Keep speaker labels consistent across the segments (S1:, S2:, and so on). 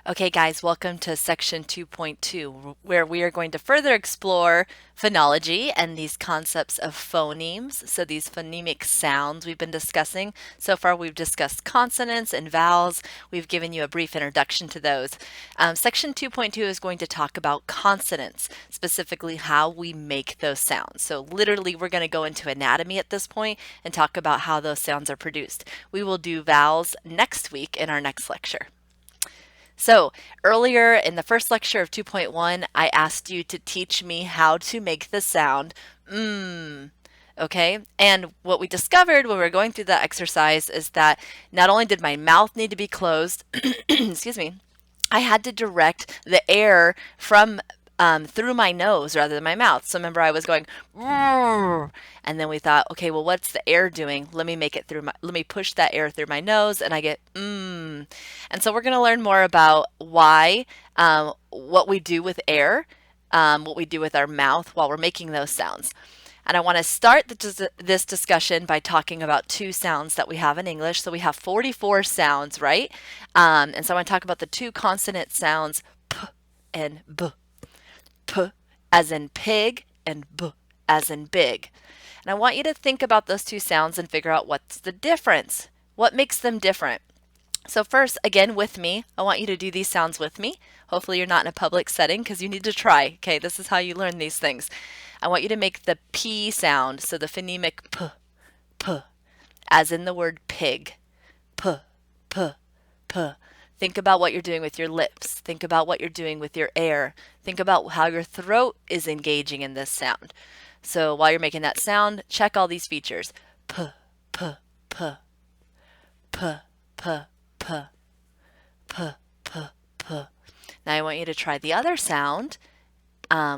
S1: Okay, guys, welcome to section 2.2, where we are going to further explore phonology and these concepts of phonemes. So, these phonemic sounds we've been discussing. So far, we've discussed consonants and vowels. We've given you a brief introduction to those. Section 2.2 is going to talk about consonants, specifically how we make those sounds. So, literally, we're going to go into anatomy at this point and talk about how those sounds are produced. We will do vowels next week in our next lecture. So, earlier in the first lecture of 2.1, I asked you to teach me how to make the sound mmm. Okay, and what we discovered when we were going through that exercise is that not only did my mouth need to be closed, excuse me, I had to direct the air from through my nose rather than my mouth. So remember, I was going, "Rrr," and then we thought, okay, well, what's the air doing? Let me push that air through my nose, and I get mmm. And so we're going to learn more about why, what we do with air, what we do with our mouth while we're making those sounds. And I want to start this discussion by talking about two sounds that we have in English. So we have 44 sounds, right? And so I want to talk about the two consonant sounds, p and b. P as in pig and b as in big. And I want you to think about those two sounds and figure out what's the difference. What makes them different? So first, again, with me, I want you to do these sounds with me. Hopefully you're not in a public setting because you need to try. Okay, this is how you learn these things. I want you to make the P sound, so the phonemic P, P, as in the word pig. P, P, P. Think about what you're doing with your lips. Think about what you're doing with your air. Think about how your throat is engaging in this sound. So while you're making that sound, check all these features. P, P, P, P, P, P, P, P, P. Now I want you to try the other sound,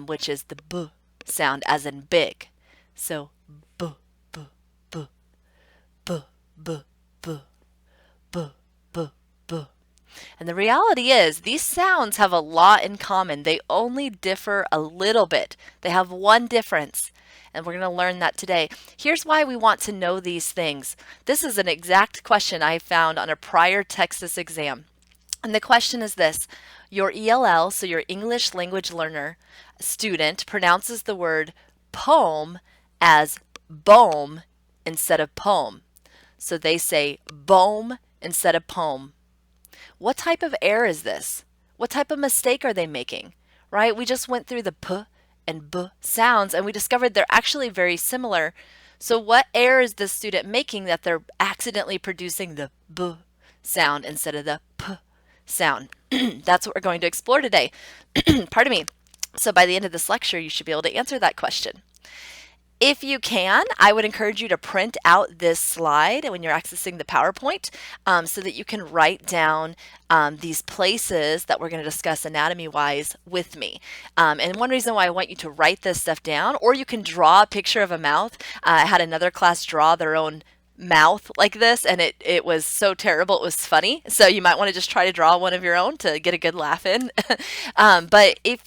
S1: which is the B sound, as in big. So B, B, B, B, B, B, B, B, B. And the reality is, these sounds have a lot in common. They only differ a little bit. They have one difference. And we're going to learn that today. Here's why we want to know these things. This is an exact question I found on a prior Texas exam. And the question is this: your ELL, so your English language learner student, pronounces the word poem as bohm instead of poem. So they say bohm instead of poem. What type of error is this? What type of mistake are they making? Right? We just went through the p and b sounds and we discovered they're actually very similar. So what error is this student making that they're accidentally producing the b sound instead of the p sound? That's what we're going to explore today. Pardon me. So by the end of this lecture, you should be able to answer that question. If you can, I would encourage you to print out this slide when you're accessing the PowerPoint so that you can write down these places that we're going to discuss anatomy-wise with me. And one reason why I want you to write this stuff down, or you can draw a picture of a mouth. I had another class draw their own mouth like this, and it was so terrible it was funny, so you might want to just try to draw one of your own to get a good laugh in. But if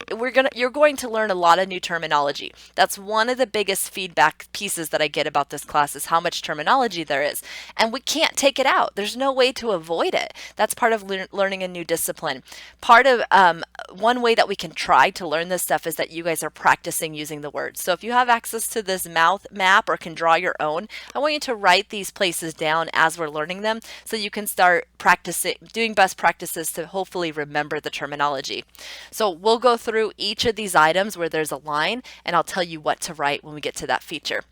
S1: you're going to learn a lot of new terminology. That's one of the biggest feedback pieces that I get about this class, is how much terminology there is, and we can't take it out. There's no way to avoid it. That's part of learning a new discipline. Part of one way that we can try to learn this stuff is that you guys are practicing using the words. So if you have access to this mouth map or can draw your own, I want you to write these places down as we're learning them so you can start practicing, doing best practices to hopefully remember the terminology. So we'll go through each of these items where there's a line, and I'll tell you what to write when we get to that feature.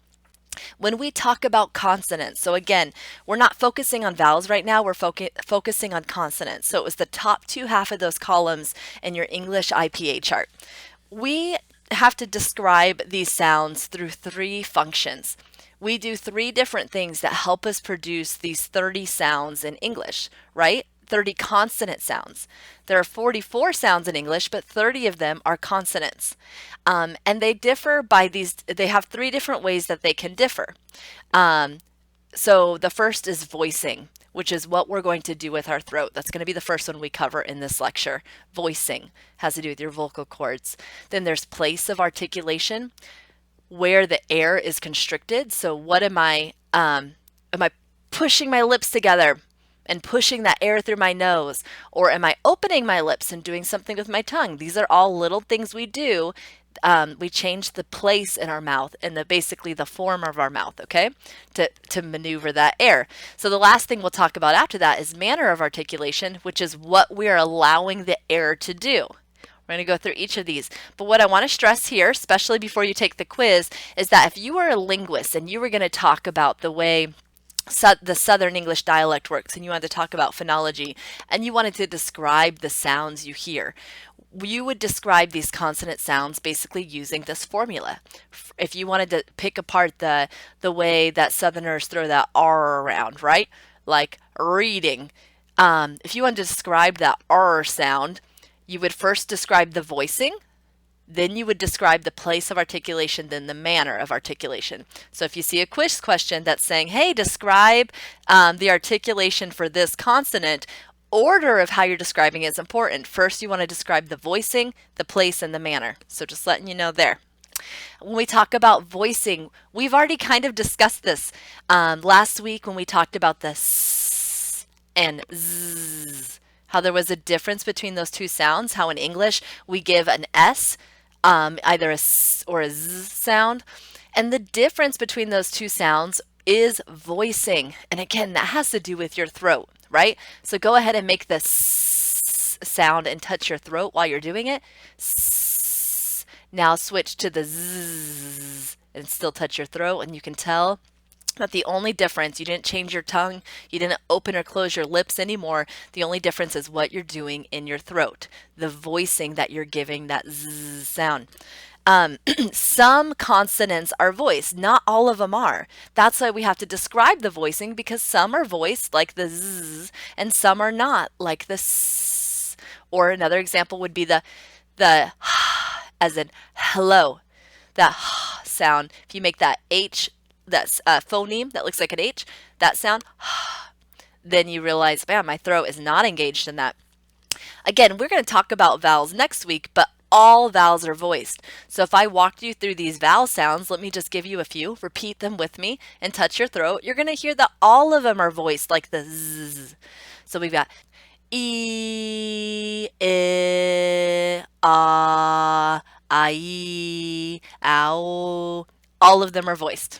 S1: When we talk about consonants, so again, we're not focusing on vowels right now, we're focusing on consonants. So it was the top two half of those columns in your English IPA chart. We have to describe these sounds through three functions. We do three different things that help us produce these 30 sounds in English, right? 30 consonant sounds. There are 44 sounds in English, but 30 of them are consonants. And they differ by they have three different ways that they can differ. So the first is voicing, which is what we're going to do with our throat. That's going to be the first one we cover in this lecture. Voicing has to do with your vocal cords. Then there's place of articulation, where the air is constricted. So what am I pushing my lips together? and pushing that air through my nose? Or am I opening my lips and doing something with my tongue? These are all little things we do. We change the place in our mouth and basically the form of our mouth, okay, to maneuver that air. So the last thing we'll talk about after that is manner of articulation, which is what we're allowing the air to do. We're going to go through each of these. But what I want to stress here, especially before you take the quiz, is that if you were a linguist and you were going to talk about the way the Southern English dialect works and you wanted to talk about phonology and you wanted to describe the sounds you hear, you would describe these consonant sounds basically using this formula. If you wanted to pick apart the way that Southerners throw that R around, right? Like reading. If you wanted to describe that R sound, you would first describe the voicing, then you would describe the place of articulation, then the manner of articulation. So if you see a quiz question that's saying, hey, describe the articulation for this consonant, order of how you're describing it is important. First, you want to describe the voicing, the place, and the manner. So just letting you know there. When we talk about voicing, we've already kind of discussed this last week when we talked about the S and Z, how there was a difference between those two sounds, how in English we give an S, either a S or a Z sound. And the difference between those two sounds is voicing. And again, that has to do with your throat, right? So go ahead and make the S sound and touch your throat while you're doing it. S. Now switch to the Z and still touch your throat, and you can tell that the only difference, you didn't change your tongue, you didn't open or close your lips anymore. The only difference is what you're doing in your throat, the voicing that you're giving that Z sound. Some consonants are voiced, not all of them are. That's why we have to describe the voicing, because some are voiced like the Z and some are not, like the S. Or another example would be the as in hello. That sound, if you make that H, that's a phoneme that looks like an H, that sound, then you realize, man, my throat is not engaged in that. Again, we're going to talk about vowels next week, but all vowels are voiced. So if I walked you through these vowel sounds, let me just give you a few, repeat them with me, and touch your throat. You're going to hear that all of them are voiced like the Z. So we've got E, I, I, ow. All of them are voiced.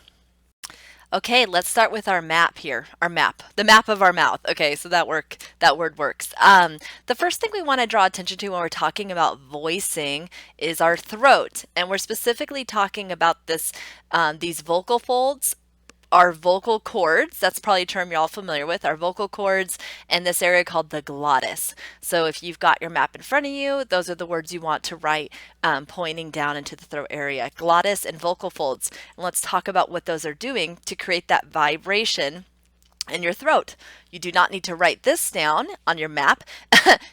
S1: Okay, let's start with our map here. Our map, the map of our mouth. Okay, so that word works. The first thing we want to draw attention to when we're talking about voicing is our throat, and we're specifically talking about these vocal folds. Our vocal cords, that's probably a term you're all familiar with, our vocal cords, and this area called the glottis. So if you've got your map in front of you, those are the words you want to write pointing down into the throat area, glottis and vocal folds. And let's talk about what those are doing to create that vibration in your throat. You do not need to write this down on your map,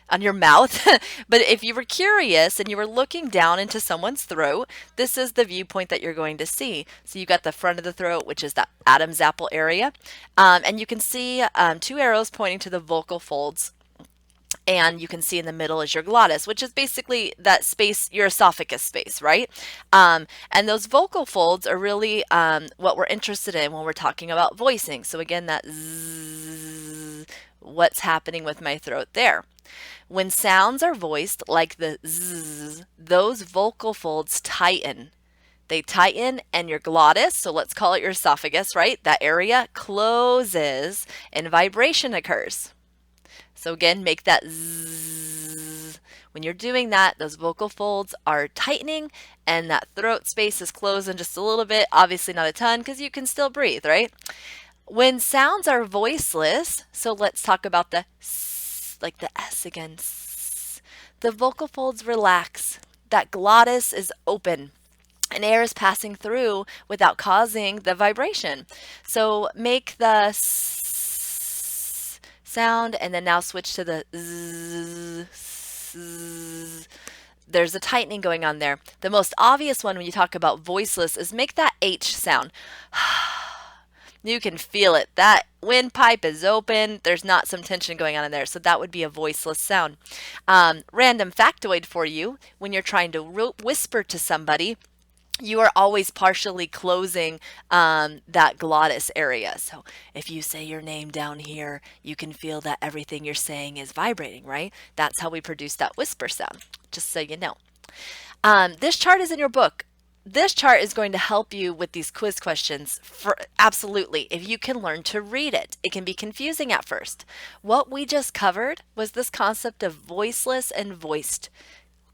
S1: on your mouth, but if you were curious and you were looking down into someone's throat, this is the viewpoint that you're going to see. So you got the front of the throat, which is that Adam's apple area, and you can see two arrows pointing to the vocal folds. And you can see in the middle is your glottis, which is basically that space, your esophagus space, right? And those vocal folds are really what we're interested in when we're talking about voicing. So again, that zzz, what's happening with my throat there? When sounds are voiced like the zzz, those vocal folds tighten. They tighten and your glottis, so let's call it your esophagus, right? That area closes and vibration occurs. So again, make that zzz. When you're doing that, those vocal folds are tightening and that throat space is closing just a little bit. Obviously not a ton because you can still breathe, right? When sounds are voiceless, so let's talk about the S, like the S again. S, the vocal folds relax. That glottis is open and air is passing through without causing the vibration. So make the S sound and then now switch to the Z, Z. There's a tightening going on there. The most obvious one when you talk about voiceless is make that H sound. You can feel it. That windpipe is open. There's not some tension going on in there. So that would be a voiceless sound. Random factoid for you. When you're trying to whisper to somebody, you are always partially closing that glottis area. So if you say your name down here, you can feel that everything you're saying is vibrating, right? That's how we produce that whisper sound, just so you know. This chart is in your book. This chart is going to help you with these quiz questions for absolutely. If you can learn to read it, it can be confusing at first. What we just covered was this concept of voiceless and voiced,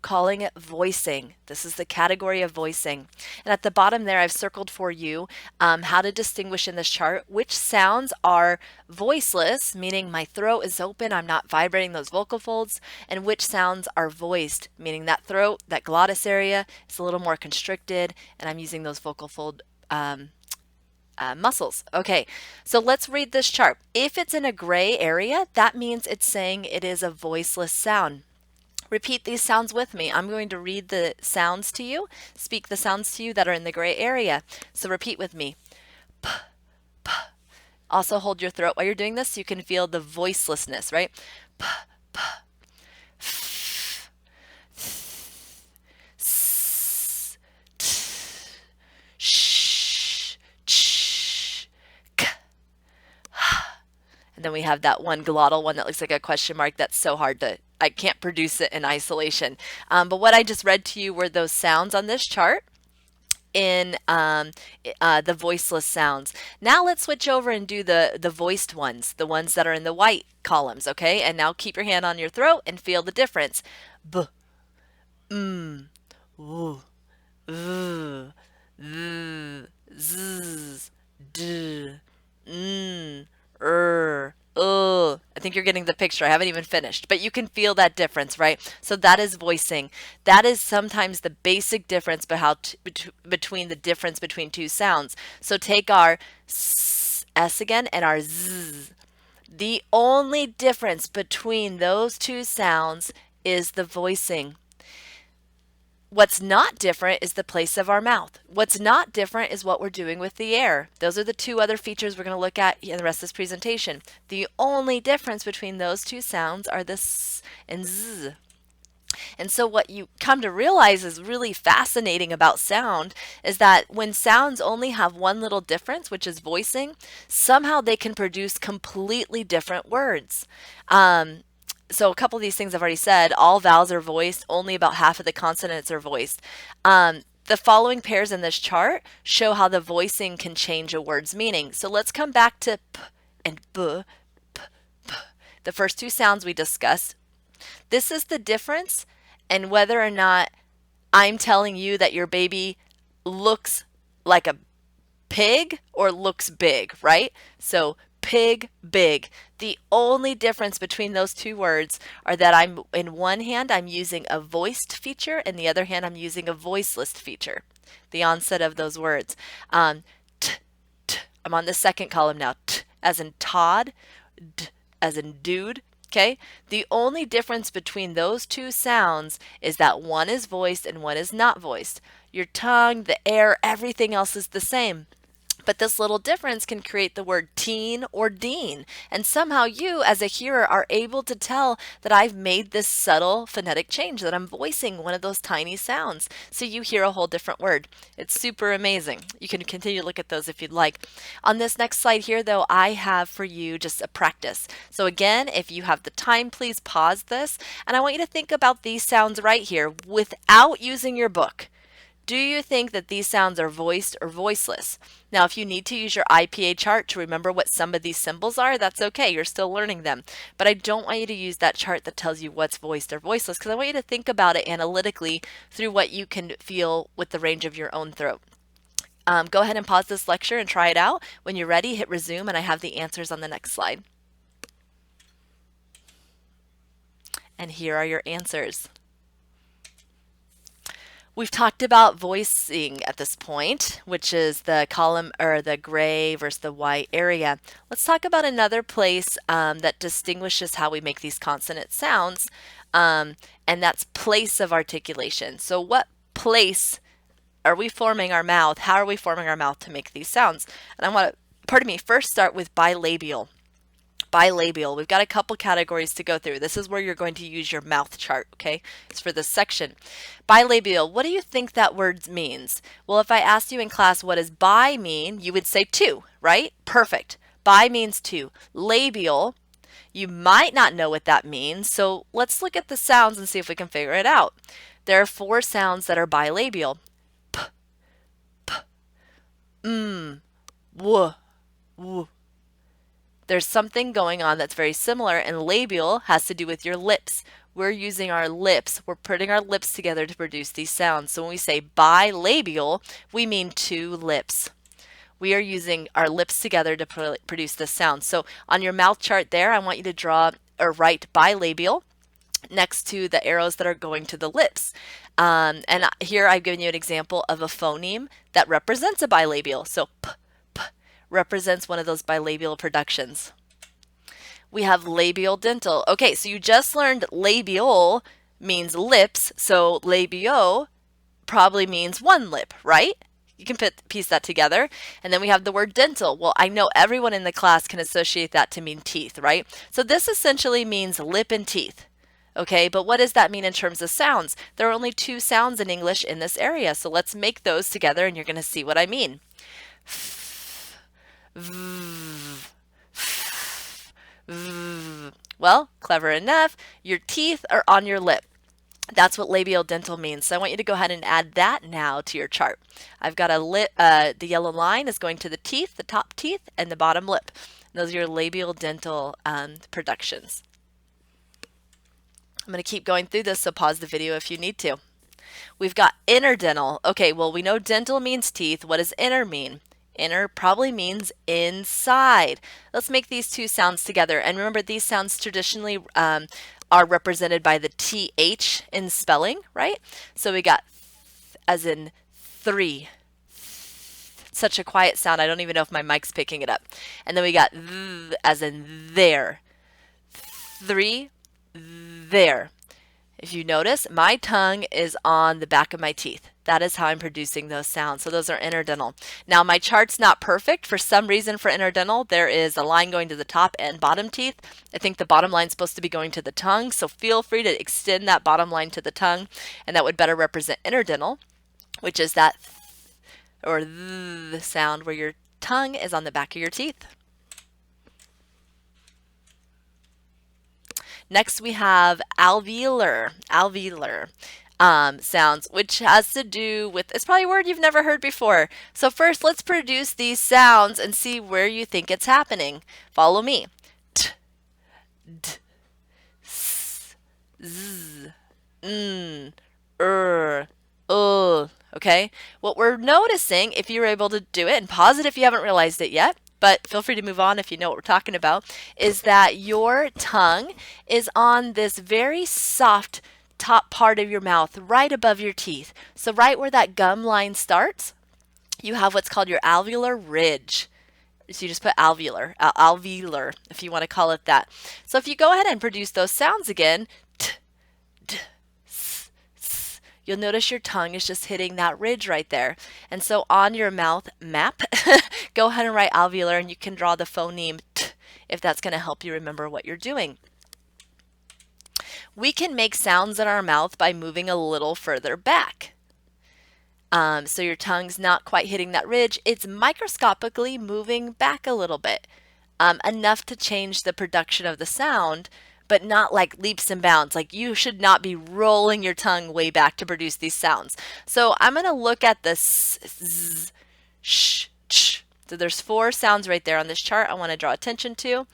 S1: calling it voicing. This is the category of voicing. And at the bottom there, I've circled for you how to distinguish in this chart which sounds are voiceless, meaning my throat is open, I'm not vibrating those vocal folds, and which sounds are voiced, meaning that throat, that glottis area is a little more constricted, and I'm using those vocal fold muscles. Okay, so let's read this chart. If it's in a gray area, that means it's saying it is a voiceless sound. Repeat these sounds with me. I'm going to read the sounds to you, speak the sounds to you that are in the gray area. So repeat with me. P, p. Also hold your throat while you're doing this so you can feel the voicelessness, right? P, p. F, th, s, t, sh, ch, k. And then we have that one glottal one that looks like a question mark. That's so hard to, I can't produce it in isolation. But what I just read to you were those sounds on this chart in the voiceless sounds. Now let's switch over and do the voiced ones, the ones that are in the white columns, okay? And now keep your hand on your throat and feel the difference. B, m, w, v, z, z, d, n, I think you're getting the picture. I haven't even finished, but you can feel that difference, right? So that is voicing. That is sometimes the basic difference between the difference between two sounds. So take our s again and our z. The only difference between those two sounds is the voicing. What's not different is the place of our mouth. What's not different is what we're doing with the air. Those are the two other features we're going to look at in the rest of this presentation. The only difference between those two sounds are the s and z. And so what you come to realize is really fascinating about sound is that when sounds only have one little difference, which is voicing, somehow they can produce completely different words. So a couple of these things I've already said. All vowels are voiced. Only about half of the consonants are voiced. The following pairs in this chart show how the voicing can change a word's meaning. So let's come back to p and b, p, p. The first two sounds we discussed. This is the difference in whether or not I'm telling you that your baby looks like a pig or looks big, right? So pig, big. The only difference between those two words are that I'm in one hand I'm using a voiced feature and the other hand I'm using a voiceless feature. The onset of those words. T, t. I'm on the second column now. T as in Todd, d as in dude. Okay? The only difference between those two sounds is that one is voiced and one is not voiced. Your tongue, the air, everything else is the same. But this little difference can create the word teen or dean. And somehow you, as a hearer, are able to tell that I've made this subtle phonetic change, that I'm voicing one of those tiny sounds. So you hear a whole different word. It's super amazing. You can continue to look at those if you'd like. On this next slide here, though, I have for you just a practice. So again, if you have the time, please pause this. And I want you to think about these sounds right here without using your book. Do you think that these sounds are voiced or voiceless? Now, if you need to use your IPA chart to remember what some of these symbols are, that's okay. You're still learning them. But I don't want you to use that chart that tells you what's voiced or voiceless because I want you to think about it analytically through what you can feel with the range of your own throat. Go ahead and pause this lecture and try it out. When you're ready, hit resume and I have the answers on the next slide. And here are your answers. We've talked about voicing at this point, which is the column or the gray versus the white area. Let's talk about another place that distinguishes how we make these consonant sounds, and that's place of articulation. So what place are we forming our mouth? How are we forming our mouth to make these sounds? And I want to, first start with bilabial. Bilabial. We've got a couple categories to go through. This is where you're going to use your mouth chart, okay? It's for this section. Bilabial, what do you think that word means? Well, if I asked you in class what does bi mean, you would say two, right? Perfect. Bi means two. Labial, you might not know what that means, so let's look at the sounds and see if we can figure it out. There are 4 sounds that are bilabial. P, p, w, w. There's something going on that's very similar, and labial has to do with your lips. We're using our lips. We're putting our lips together to produce these sounds. So when we say bilabial, we mean 2 lips. We are using our lips together to produce this sound. So on your mouth chart there, I want you to draw or write bilabial next to the arrows that are going to the lips. And here I've given you an example of a phoneme that represents a bilabial. So p, p represents one of those bilabial productions. We have labial dental. Okay, so you just learned labial means lips, so labio probably means 1 lip, right? You can piece that together. And then we have the word dental. Well, I know everyone in the class can associate that to mean teeth, right? So this essentially means lip and teeth. Okay, but what does that mean in terms of sounds? There are only 2 sounds in English in this area, so let's make those together and you're going to see what I mean. F, v, f, v. Well, clever enough, your teeth are on your lip. That's what labial dental means. So I want you to go ahead and add that now to your chart. I've got the yellow line is going to the teeth, the top teeth, and the bottom lip. Those are your labial dental productions. I'm going to keep going through this, so pause the video if you need to. We've got interdental. Okay, well, we know dental means teeth. What does inner mean? Inner probably means inside. Let's make these 2 sounds together. And remember, these sounds traditionally are represented by the TH in spelling, right? So we got th as in 3. Such a quiet sound, I don't even know if my mic's picking it up. And then we got th as in there. 3, there. If you notice, my tongue is on the back of my teeth. That is how I'm producing those sounds. So those are interdental. Now my chart's not perfect. For some reason for interdental, there is a line going to the top and bottom teeth. I think the bottom line's supposed to be going to the tongue. So feel free to extend that bottom line to the tongue, and that would better represent interdental, which is that th or th sound where your tongue is on the back of your teeth. Next we have alveolar sounds, which has to do with, it's probably a word you've never heard before. So first let's produce these sounds and see where you think it's happening. Follow me. T, d, s, z, n, okay? What we're noticing, if you're able to do it, and pause it if you haven't realized it yet, but feel free to move on if you know what we're talking about, is that your tongue is on this very soft top part of your mouth right above your teeth. So right where that gum line starts, you have what's called your alveolar ridge. So you just put alveolar, if you want to call it that. So if you go ahead and produce those sounds again, t, d, s, s, you'll notice your tongue is just hitting that ridge right there. And so on your mouth map, go ahead and write alveolar, and you can draw the phoneme t if that's going to help you remember what you're doing. We can make sounds in our mouth by moving a little further back. So your tongue's not quite hitting that ridge. It's microscopically moving back a little bit, enough to change the production of the sound, but not like leaps and bounds. Like you should not be rolling your tongue way back to produce these sounds. So I'm going to look at the s, z, sh, ch. So there's 4 sounds right there on this chart I want to draw attention to.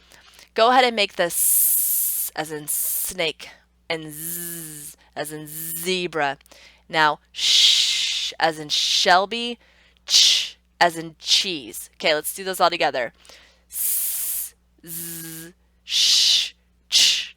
S1: Go ahead and make the s as in snake and z as in zebra. Now sh as in Shelby, ch as in cheese. Okay, let's do those all together. S, z, sh, ch.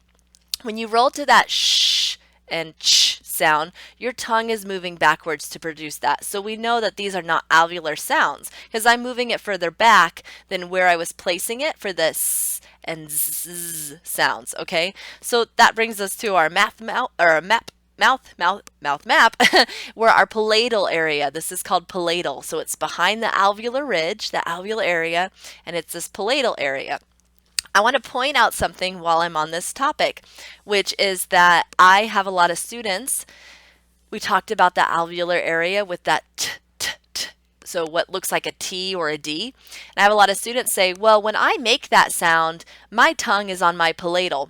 S1: When you roll to that sh and ch sound, your tongue is moving backwards to produce that. So we know that these are not alveolar sounds because I'm moving it further back than where I was placing it for the s and z sounds. Okay, so that brings us to our mouth map where our palatal area. This is called palatal. So it's behind the alveolar ridge, the alveolar area, and it's this palatal area. I want to point out something while I'm on this topic, which is that I have a lot of students. We talked about the alveolar area with that t, t, t. So what looks like a T or a D. And I have a lot of students say, well, when I make that sound, my tongue is on my palatal.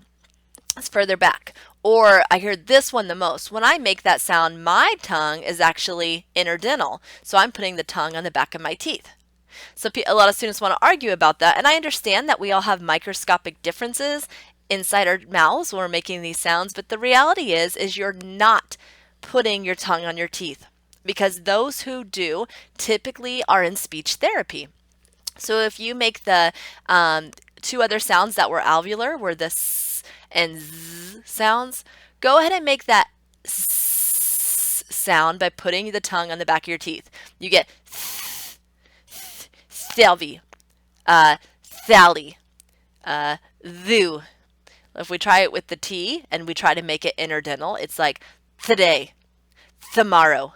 S1: It's further back. Or I hear this one the most. When I make that sound, my tongue is actually interdental. So I'm putting the tongue on the back of my teeth. So a lot of students want to argue about that. And I understand that we all have microscopic differences inside our mouths when we're making these sounds. But the reality is you're not putting your tongue on your teeth, because those who do typically are in speech therapy. So if you make the two other sounds that were alveolar, were the s and z sounds, go ahead and make that s sound by putting the tongue on the back of your teeth. You get thelvy, thally, thu. If we try it with the T and we try to make it interdental, it's like today, tomorrow.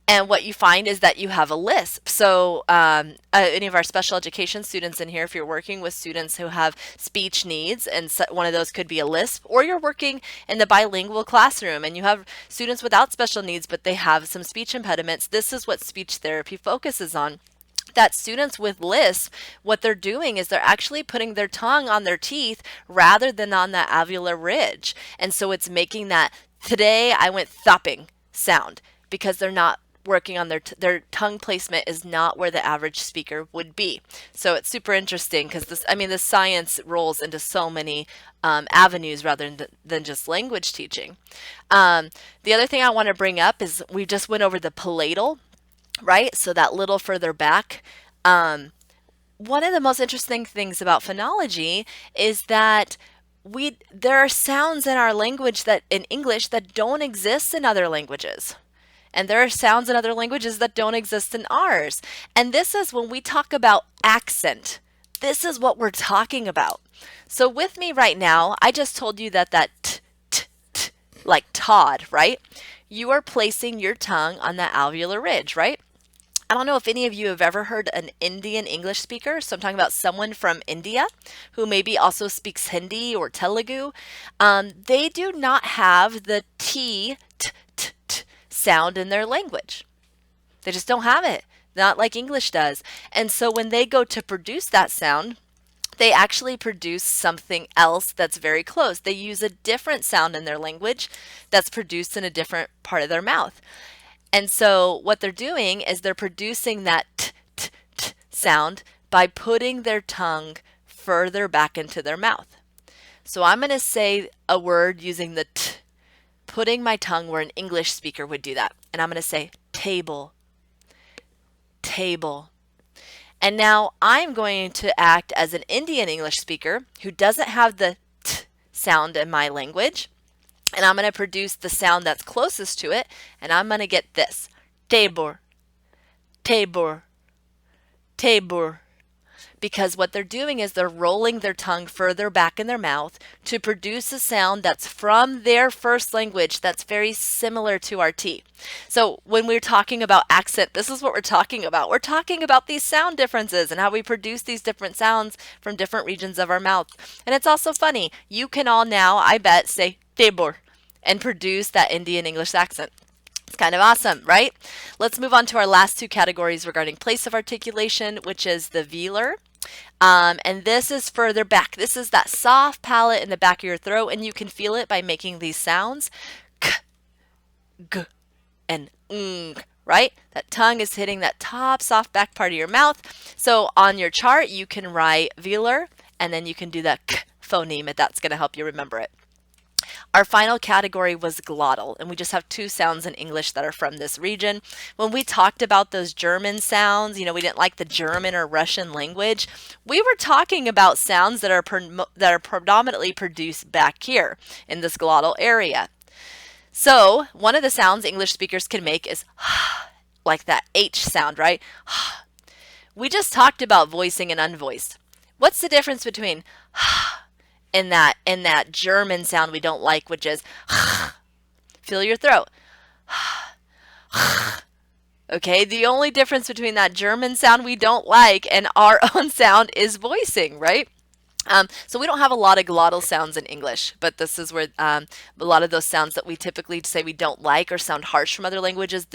S1: And what you find is that you have a lisp. So any of our special education students in here, if you're working with students who have speech needs, and one of those could be a lisp, or you're working in the bilingual classroom and you have students without special needs, but they have some speech impediments, this is what speech therapy focuses on. That students with lisp, what they're doing is they're actually putting their tongue on their teeth rather than on that alveolar ridge. And so it's making that today I went thopping sound, because they're not working on their tongue placement is not where the average speaker would be. So it's super interesting because the science rolls into so many avenues rather than just language teaching. The other thing I want to bring up is we just went over the palatal, right? So that little further back. One of the most interesting things about phonology is that there are sounds in our language in English that don't exist in other languages. And there are sounds in other languages that don't exist in ours. And this is when we talk about accent. This is what we're talking about. So with me right now, I just told you that t, t, t, like Todd, right? You are placing your tongue on that alveolar ridge, right? I don't know if any of you have ever heard an Indian English speaker. So I'm talking about someone from India who maybe also speaks Hindi or Telugu. They do not have the T, t, t, t sound in their language. They just don't have it, not like English does. And so when they go to produce that sound, they actually produce something else that's very close. They use a different sound in their language that's produced in a different part of their mouth. And so what they're doing is they're producing that t, t, t sound by putting their tongue further back into their mouth. So I'm going to say a word using the t, putting my tongue where an English speaker would do that. And I'm going to say table, table. And now I'm going to act as an Indian English speaker who doesn't have the t sound in my language. And I'm going to produce the sound that's closest to it. And I'm going to get this. Tabor, tabor, tabor. Because what they're doing is they're rolling their tongue further back in their mouth to produce a sound that's from their first language that's very similar to our T. So when we're talking about accent, this is what we're talking about. We're talking about these sound differences and how we produce these different sounds from different regions of our mouth. And it's also funny. You can all now, I bet, say tabor and produce that Indian English accent. It's kind of awesome, right? Let's move on to our last two categories regarding place of articulation, which is the velar. And this is further back. This is that soft palate in the back of your throat, and you can feel it by making these sounds. K, g, and ng, right? That tongue is hitting that top soft back part of your mouth. So on your chart, you can write velar, and then you can do that k phoneme, if that's going to help you remember it. Our final category was glottal, and we just have two sounds in English that are from this region. When we talked about those German sounds, we didn't like the German or Russian language. We were talking about sounds that are predominantly produced back here in this glottal area. So one of the sounds English speakers can make is like that H sound, right? We just talked about voicing and unvoiced. What's the difference between in that German sound we don't like, which is feel your throat. Okay, the only difference between that German sound we don't like and our own sound is voicing, right? So we don't have a lot of glottal sounds in English, but this is where a lot of those sounds that we typically say we don't like or sound harsh from other languages,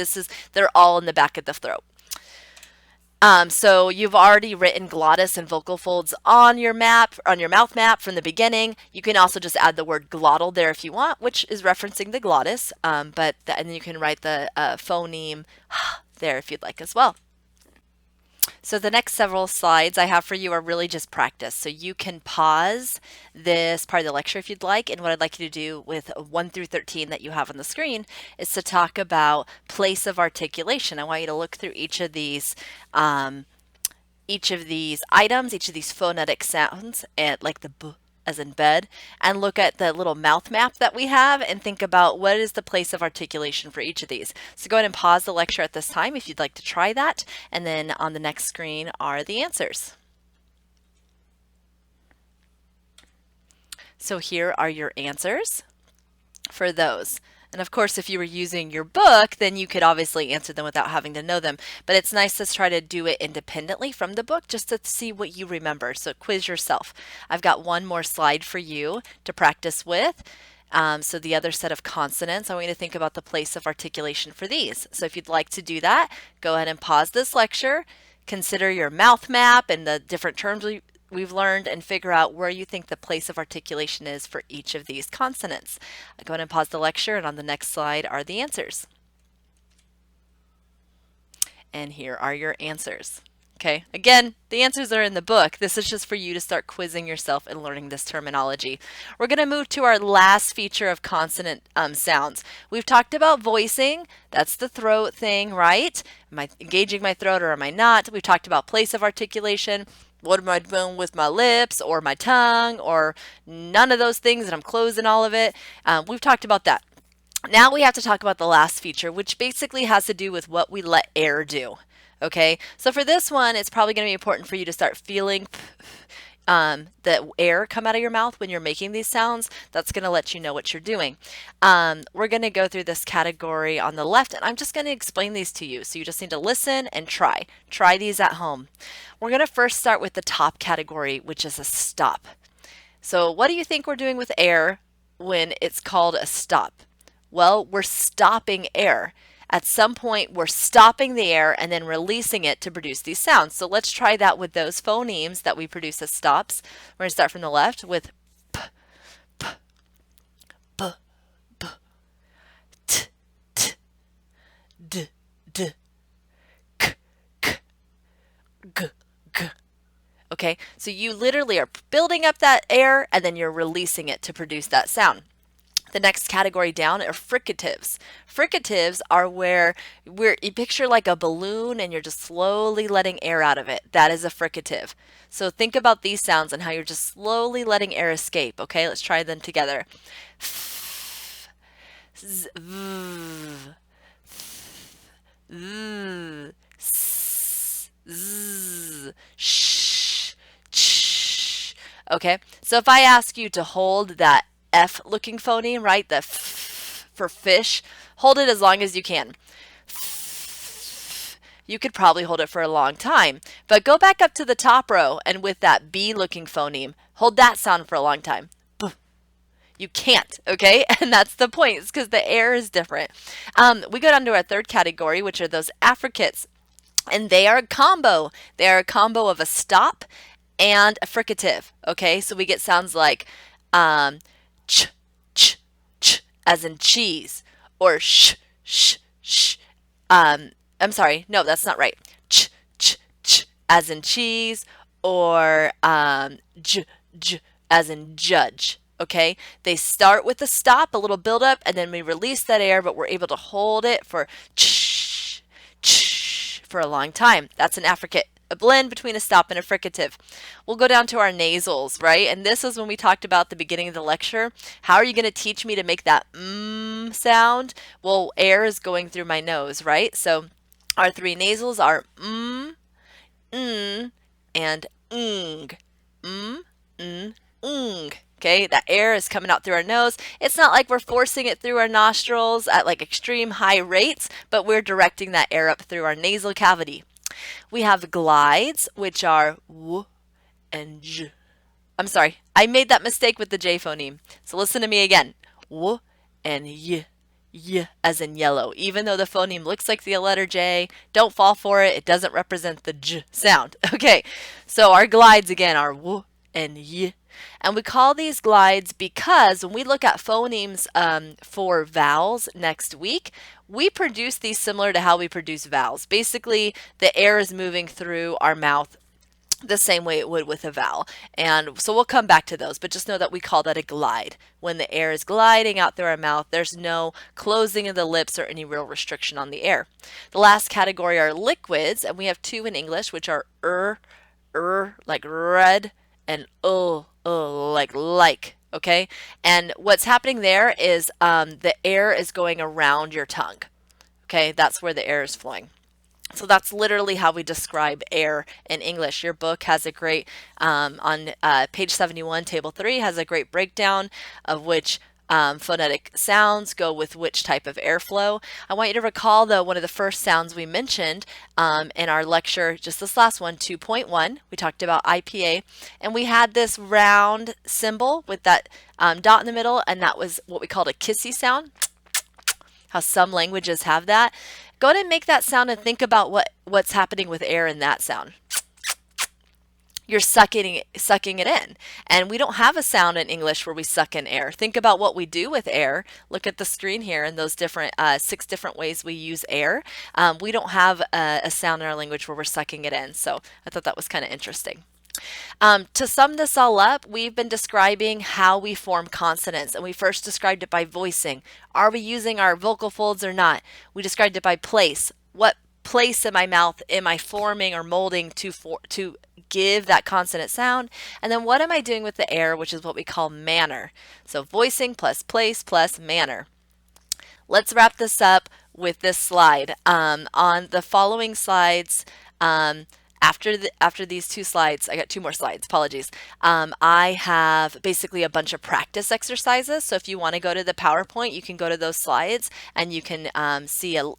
S1: they're all in the back of the throat. So you've already written glottis and vocal folds on your map, on your mouth map from the beginning. You can also just add the word glottal there if you want, which is referencing the glottis, and then you can write the phoneme there if you'd like as well. So the next several slides I have for you are really just practice. So you can pause this part of the lecture if you'd like. And what I'd like you to do with 1 through 13 that you have on the screen is to talk about place of articulation. I want you to look through each of these items, each of these phonetic sounds, and like the b as in bed, and look at the little mouth map that we have and think about what is the place of articulation for each of these. So go ahead and pause the lecture at this time if you'd like to try that, and then on the next screen are the answers. So here are your answers for those. And of course, if you were using your book, then you could obviously answer them without having to know them. But it's nice to try to do it independently from the book just to see what you remember. So quiz yourself. I've got one more slide for you to practice with. So the other set of consonants, I want you to think about the place of articulation for these. So if you'd like to do that, go ahead and pause this lecture, consider your mouth map and the different terms we've learned, and figure out where you think the place of articulation is for each of these consonants. Go ahead and pause the lecture, and on the next slide are the answers. And here are your answers. Okay, again, the answers are in the book. This is just for you to start quizzing yourself and learning this terminology. We're going to move to our last feature of consonant sounds. We've talked about voicing. That's the throat thing, right? Am I engaging my throat or am I not? We've talked about place of articulation. What am I doing with my lips or my tongue or none of those things and I'm closing all of it? We've talked about that. Now we have to talk about the last feature, which basically has to do with what we let air do. Okay, so for this one, it's probably going to be important for you to start feeling the air come out of your mouth when you're making these sounds. That's going to let you know what you're doing. We're going to go through this category on the left, and I'm just going to explain these to you. So you just need to listen and try. Try these at home. We're going to first start with the top category, which is a stop. So what do you think we're doing with air when it's called a stop? Well, we're stopping air. At some point, we're stopping the air and then releasing it to produce these sounds. So let's try that with those phonemes that we produce as stops. We're going to start from the left with p, p, b, b, t, t, d, d, k, k, g, g. Okay, so you literally are building up that air and then you're releasing it to produce that sound. The next category down are fricatives. Fricatives are where you picture like a balloon and you're just slowly letting air out of it. That is a fricative. So think about these sounds and how you're just slowly letting air escape. Okay, let's try them together. F, z, v, v, s, z, sh, ch. Okay, so if I ask you to hold that F looking phoneme, right? The f for fish. Hold it as long as you can. You could probably hold it for a long time. But go back up to the top row and with that B looking phoneme, hold that sound for a long time. You can't, okay? And that's the point. It's because the air is different. We go down to our third category, which are those affricates. And they are a combo. They are a combo of a stop and a fricative, okay? So we get sounds like ch, ch, ch, as in cheese, or sh, sh, sh. I'm sorry, no, that's not right. Ch, ch, ch, as in cheese, or j, j, as in judge. Okay, they start with a stop, a little build up, and then we release that air, but we're able to hold it for ch, ch, for a long time. That's an affricate. A blend between a stop and a fricative. We'll go down to our nasals, right? And this is when we talked about the beginning of the lecture. How are you going to teach me to make that sound? Well, air is going through my nose, right? So our three nasals are and ng. Okay, that air is coming out through our nose. It's not like we're forcing it through our nostrils at like extreme high rates, but we're directing that air up through our nasal cavity. We have glides, which are w and j. I'm sorry, I made that mistake with the J phoneme. So listen to me again. W and y. Y as in yellow. Even though the phoneme looks like the letter J, don't fall for it. It doesn't represent the J sound. Okay, so our glides again are W and Y. And we call these glides because when we look at phonemes for vowels next week, we produce these similar to how we produce vowels. Basically, the air is moving through our mouth the same way it would with a vowel. And so we'll come back to those, but just know that we call that a glide. When the air is gliding out through our mouth, there's no closing of the lips or any real restriction on the air. The last category are liquids, and we have two in English, which are like red, and like, okay? And what's happening there is the air is going around your tongue, okay? That's where the air is flowing. So that's literally how we describe air in English. Your book has a great, on page 71, table 3, has a great breakdown of which phonetic sounds go with which type of airflow. I want you to recall, though, one of the first sounds we mentioned in our lecture, just this last one, 2.1. We talked about IPA, and we had this round symbol with that dot in the middle, and that was what we called a kissy sound. How some languages have that. Go ahead and make that sound and think about what's happening with air in that sound. You're sucking it in. And we don't have a sound in English where we suck in air. Think about what we do with air. Look at the screen here and those different 6 different ways we use air. We don't have a sound in our language where we're sucking it in. So I thought that was kind of interesting. To sum this all up, we've been describing how we form consonants, and we first described it by voicing. Are we using our vocal folds or not? We described it by place. What place in my mouth am I forming or molding to give that consonant sound? And then what am I doing with the air, which is what we call manner. So voicing plus place plus manner. Let's wrap this up with this slide. On the following slides, after these 2 slides, I got 2 more slides, apologies. I have basically a bunch of practice exercises. So if you want to go to the PowerPoint, you can go to those slides and you can see a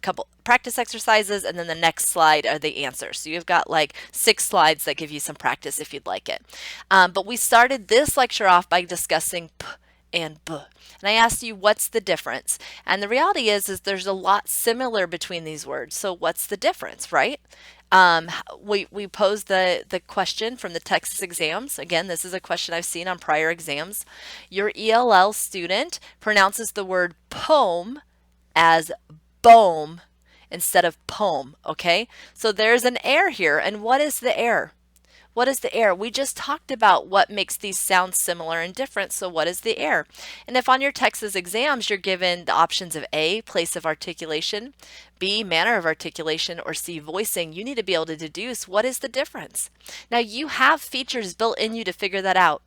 S1: couple practice exercises, and then the next slide are the answers. So you've got like 6 slides that give you some practice if you'd like it. But we started this lecture off by discussing p and b. And I asked you, what's the difference? And the reality is there's a lot similar between these words. So what's the difference, right? We posed the question from the Texas exams. Again, this is a question I've seen on prior exams. Your ELL student pronounces the word poem as boom instead of poem, okay? So there's an air here. And what is the air? What is the air? We just talked about what makes these sounds similar and different, so what is the air? And if on your Texas exams you're given the options of A, place of articulation, B, manner of articulation, or C, voicing, you need to be able to deduce what is the difference. Now you have features built in you to figure that out.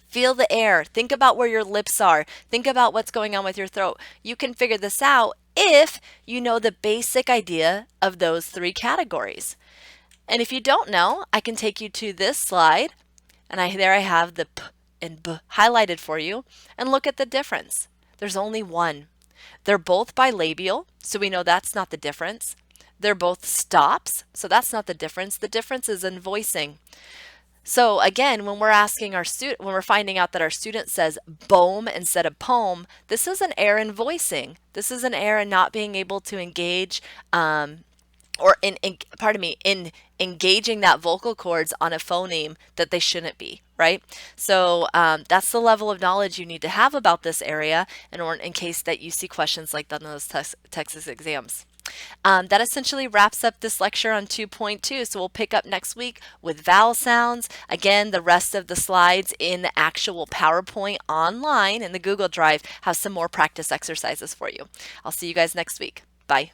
S1: Feel the air. Think about where your lips are. Think about what's going on with your throat. You can figure this out if you know the basic idea of those 3 categories. And if you don't know, I can take you to this slide, and there I have the p and b highlighted for you, and look at the difference. There's only one. They're both bilabial, so we know that's not the difference. They're both stops, so that's not the difference. The difference is in voicing. So again, when we're asking our student, when we're finding out that our student says boom instead of poem, this is an error in voicing. This is an error in not being able to engage or in engaging that vocal cords on a phoneme that they shouldn't be, right? So that's the level of knowledge you need to have about this area in case that you see questions like that in those Texas exams. That essentially wraps up this lecture on 2.2. So we'll pick up next week with vowel sounds. Again, the rest of the slides in the actual PowerPoint online in the Google Drive have some more practice exercises for you. I'll see you guys next week. Bye.